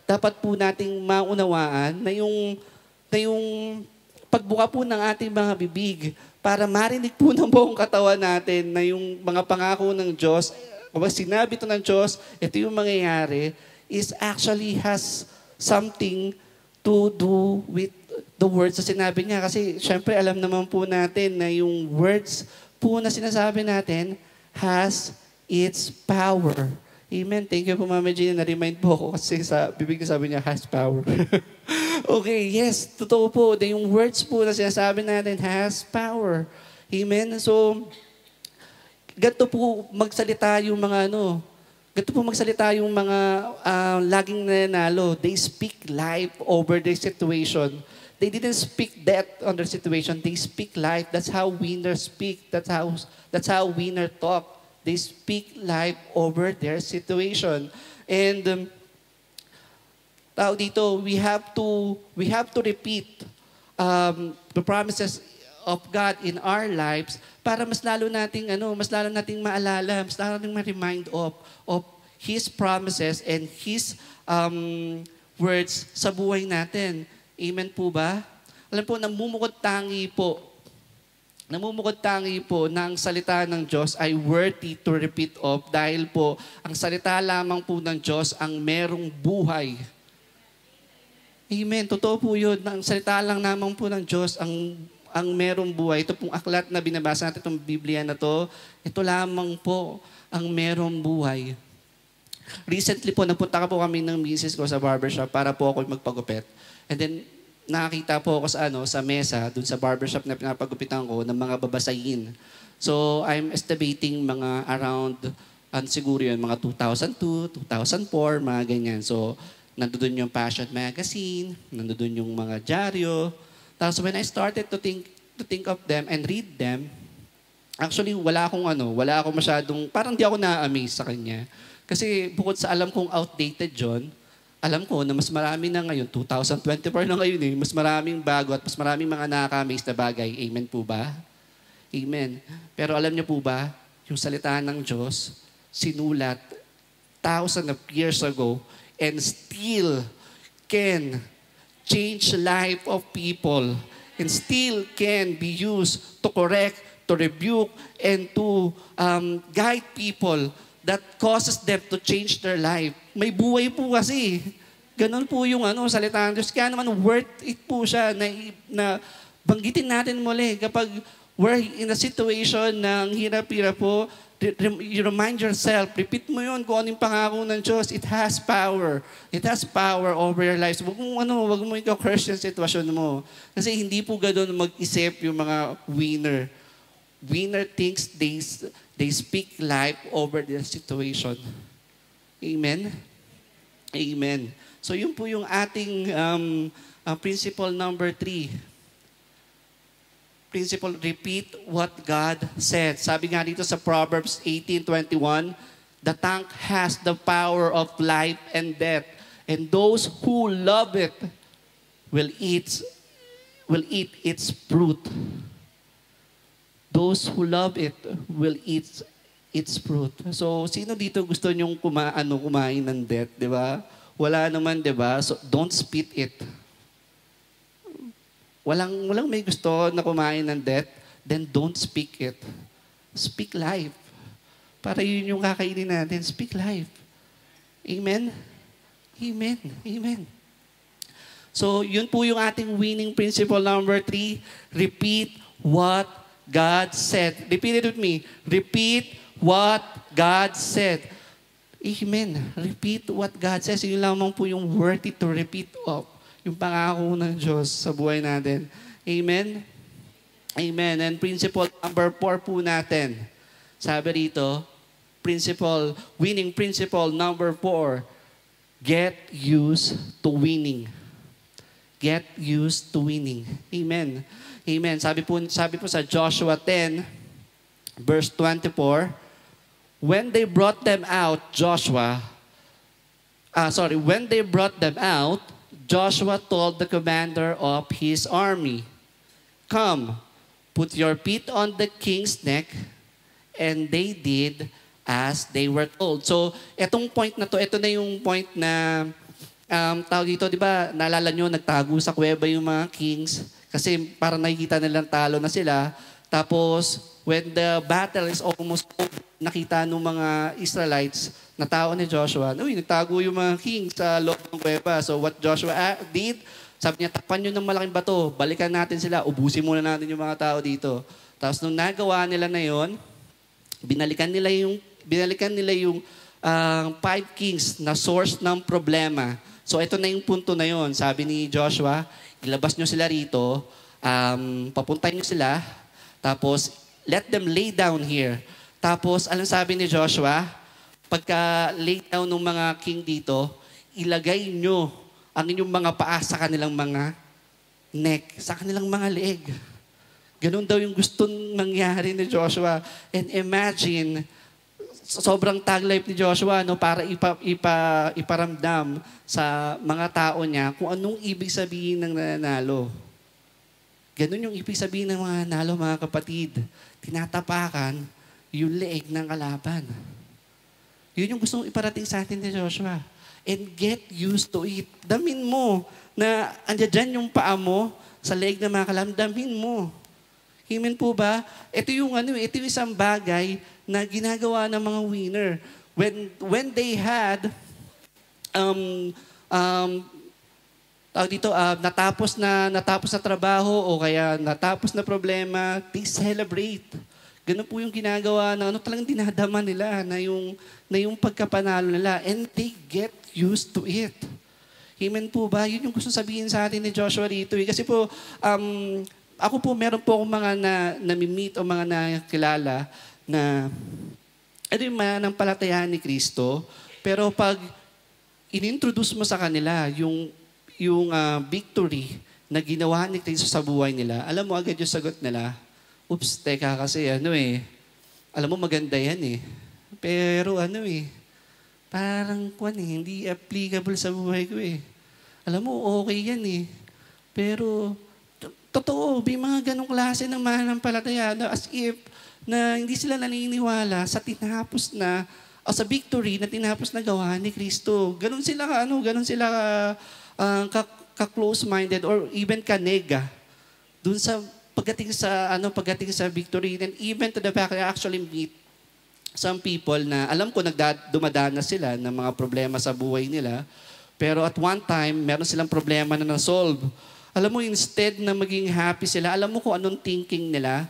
dapat po nating maunawaan na yung pagbuka po ng ating mga bibig para marinig po ng buong katawan natin na yung mga pangako ng Diyos, kapag sinabi ito ng Diyos, ito yung mangyayari, is actually has something to do with the words na sinabi niya. Kasi syempre alam naman po natin na yung words po na sinasabi natin has its power. Amen. Thank you po, Mama Jean. Na-remind po ako kasi sa bibig na sabi niya, has power. Okay, yes. Totoo po. Yung words po na sinasabi natin has power. Amen. So, ganito po magsalita yung mga laging nanalo. They speak life over their situation. They didn't speak death on their situation. They speak life. That's how winners speak. That's how winner talk. They speak life over their situation. And we have to repeat the promises of God in our lives para mas lalo nating maalala, mas lalo nating ma-remind of His promises and His words sa buhay natin. Amen po ba? Alam po, namumukod tangi po na ang salita ng Diyos ay worthy to repeat of dahil po ang salita lamang po ng Diyos ang merong buhay. Amen. Totoo po yun. Ang salita lang naman po ng Diyos ang merong buhay. Ito pong aklat na binabasa natin, itong Biblia na to, ito lamang po ang merong buhay. Recently po, napunta po kami ng misis ko sa barbershop para po ako magpagupit. And then, nakakita po ako sa mesa, dun sa barbershop na pinapagupitan ko, ng mga babasahin. So, I'm estimating mga around, siguro yun, mga 2002, 2004, mga ganyan. So, nandoon yung Passion Magazine, nandoon yung mga dyaryo. Tapos when I started to think of them and read them, actually wala akong masyadong, parang di ako na-amaze sa kanya. Kasi bukod sa alam kong outdated John, alam ko na mas marami na ngayon, 2024 na ngayon mas maraming bago at mas maraming mga nakaka-amaze na bagay. Amen po ba? Amen. Pero alam niyo po ba, yung salita ng Diyos, sinulat thousands of years ago, and still can change life of people and still can be used to correct, to rebuke, and to guide people that causes them to change their life. May buhay po kasi. Ganon po yung salita ng Diyos. Kaya naman worth it po siya na banggitin natin muli kapag we're in a situation ng hirap-hirap po, you remind yourself, repeat mo yun kung ano yung pangako ng Diyos. It has power. It has power over your lives. Wag mo ikaw-curse yung sitwasyon mo. Kasi hindi po ganoon mag-isip yung mga winner. Winner thinks they speak life over their situation. Amen? Amen. So yun po yung ating principle number 3. Principle, repeat what God said. Sabi nga dito sa Proverbs 18:21, the tongue has the power of life and death, and those who love it will eat its fruit. Those who love it will eat its fruit. So, sino dito gusto niyong kumain ng death, di ba? Wala naman, di ba? So, don't spit it. Walang may gusto na kumain ng death, then don't speak it. Speak life. Para yun yung kakainin natin. Speak life. Amen? Amen. Amen. So, yun po yung ating winning principle number 3. Repeat what God said. Repeat it with me. Repeat what God said. Amen. Repeat what God says. Yun lamang po yung worthy to repeat of. Yung pangako ng Diyos sa buhay natin. Amen? Amen. And principle number 4 po natin. Sabi rito, winning principle number 4, get used to winning. Get used to winning. Amen. Amen. Sabi po sa Joshua 10, verse 24, When they brought them out, when they brought them out, Joshua told the commander of his army, "Come, put your feet on the king's neck." And they did as they were told. So, etong point na to, ito na yung point na, tawag dito, di ba, naalala nyo, nagtago sa kuweba yung mga kings kasi parang nakikita nilang talo na sila. Tapos, when the battle is almost over, nakita ng mga Israelites na tao ni Joshua, nagtago yung mga kings sa loob ng kuweba. So, what Joshua did, sabi niya, takpan nyo ng malaking bato, balikan natin sila, ubusin muna natin yung mga tao dito. Tapos, nung nagawa nila na yon, binalikan nila yung 5 kings na source ng problema. So ito na yung punto na yon. Sabi ni Joshua, ilabas nyo sila rito, papuntay nyo sila, tapos let them lay down here. Tapos anong sabi ni Joshua? Pagka lay down ng mga king dito, ilagay nyo ang inyong mga paa sa kanilang mga neck, sa kanilang mga leeg. Ganun daw yung gustong mangyari ni Joshua. And imagine, sobrang tag life ni Joshua para iparamdam sa mga tao niya kung anong ibig sabihin ng nanalo. Ganun yung ibig sabihin ng mga nanalo, mga kapatid. Tinatapakan yung leeg ng kalaban. Yun yung gustong iparating sa atin ni Joshua. And get used to it. Damin mo na andyan yung paa mo sa leeg ng mga kalaban. Damin mo. Amen po ba? Ito yung isang bagay na ginagawa ng mga winner. When they had natapos na trabaho o kaya natapos na problema, they celebrate. Ganun po yung ginagawa na talagang dinadama nila na yung pagkapanalo nila, and they get used to it. Amen po ba? Yun yung gusto sabihin sa atin ni Joshua dito. Kasi po, ako po, meron po akong mga nami-meet o mga nakilala na ano yung mananampalatayaan ni Kristo, pero pag inintroduce mo sa kanila yung victory na ginawa ni Kristo sa buhay nila, alam mo agad yung sagot nila, "Oops, teka kasi alam mo maganda yan pero parang hindi applicable sa buhay ko Alam mo, okay yan pero totoo, may mga ganong klase ng mananampalataya na as if na hindi sila naniniwala sa tinapos na o sa victory na tinapos na gawa ni Kristo. Ganon sila ka-close-minded or even ka-nega dun sa pagdating sa victory, and even to the fact that I actually meet some people na alam ko dumadanas sila ng mga problema sa buhay nila, pero at one time meron silang problema na na-solve. Alam mo, instead na maging happy sila, alam mo kung anong thinking nila?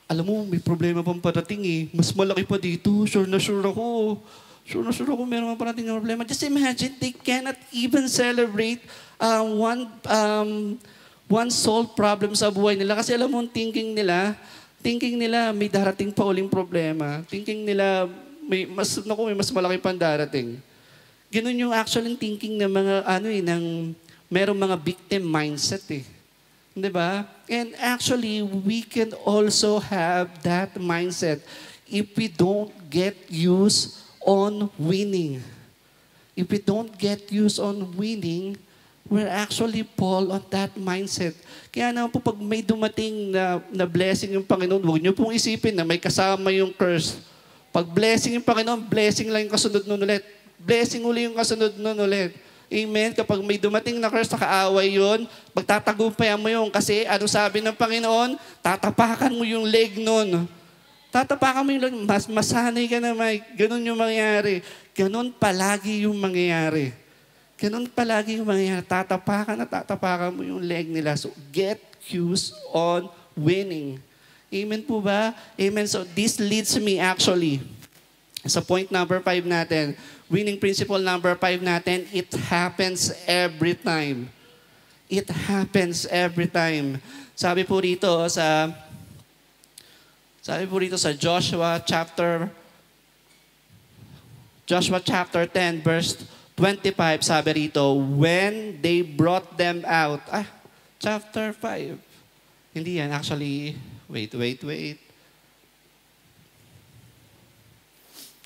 Alam mo, may problema pang parating Mas malaki pa dito. Sure na sure ako meron pang parating na problema. Just imagine, they cannot even celebrate one solved problem sa buhay nila. Kasi alam mo, thinking nila, may darating pa uling problema. Thinking nila, may mas malaki pang darating. Ganun yung actually thinking ng mga, merong mga victim mindset Di ba? And actually, we can also have that mindset if we don't get used on winning. If we don't get used on winning, we're actually fall on that mindset. Kaya naman po, pag may dumating na blessing yung Panginoon, huwag niyo pong isipin na may kasama yung curse. Pag blessing yung Panginoon, blessing lang yung kasunod nun ulit. Blessing uli yung kasunod nun ulit. Amen? Kapag may dumating na curse, nakaaway yun, magtatagumpayan mo yun. Kasi ano sabi ng Panginoon? Tatapakan mo yung leg nun. Tatapakan mo yung leg. Masanay ka na, Mike. Ganun yung mangyayari. Ganun palagi yung mangyayari. Ganun palagi yung mangyayari. Tatapakan mo yung leg nila. So, get used on winning. Amen po ba? Amen. So, this leads me actually sa point number 5 natin. Winning principle number 5 natin, it happens every time. It happens every time. Sabi po rito sa Joshua chapter 10 verse 25, sabi rito, when they brought them out. Chapter 5. Hindi yan, actually, wait.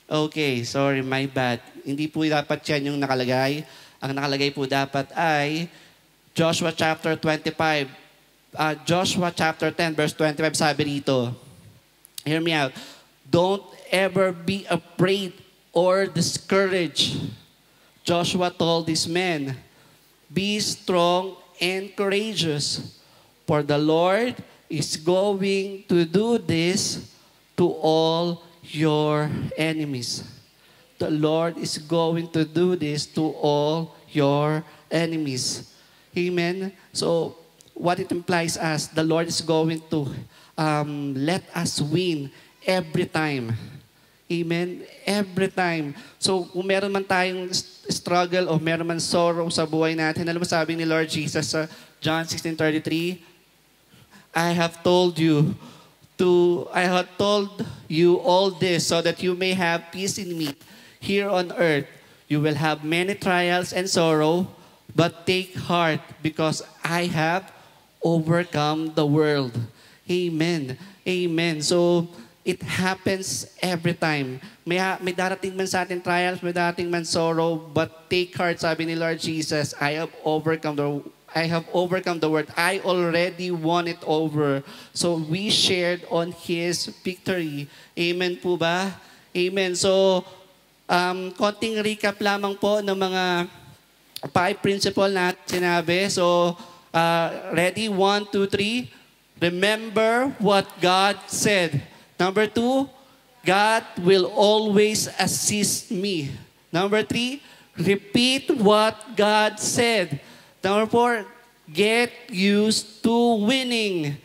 Okay, sorry, my bad. Hindi po dapat yan yung nakalagay. Ang nakalagay po dapat ay Joshua chapter 25. Joshua chapter 10 verse 25 sabi rito. Hear me out. Don't ever be afraid or discouraged. Joshua told these men, be strong and courageous, for the Lord is going to do this to all your enemies. The Lord is going to do this to all your enemies. Amen? So, what it implies as the Lord is going to let us win every time. Amen? Every time. So, kung meron man tayong struggle o meron man sorrow sa buhay natin, alam mo sabi ni Lord Jesus sa John 16:33, I have told you all this so that you may have peace in me. Here on earth, you will have many trials and sorrow, but take heart because I have overcome the world. Amen. Amen. So, it happens every time. May darating man sa atin trials, may darating man sorrow, but take heart, sabi ni Lord Jesus, I have overcome the world. I already won it over. So we shared on His victory. Amen po ba? Amen. So, konting recap lamang po ng mga 5 principle na sinabi. So, ready? 1, 2, 3. Remember what God said. Number 2, God will always assist me. Number 3, repeat what God said. Number 4, get used to winning.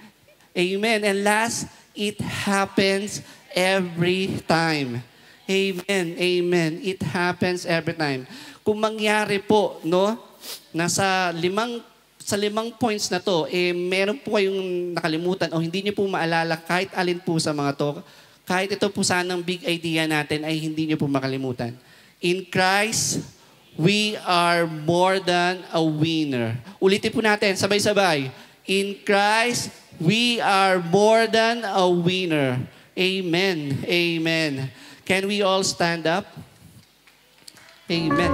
Amen. And last, it happens every time. Amen. Amen. It happens every time. Kung mangyari po, no, nasa 5 points na to, meron po kayong nakalimutan o hindi niyo po maalala kahit alin po sa mga to, kahit ito po sanang big idea natin ay hindi niyo po makalimutan. In Christ, we are more than a winner. Ulitin po natin, sabay-sabay. In Christ, we are more than a winner. Amen. Amen. Can we all stand up? Amen.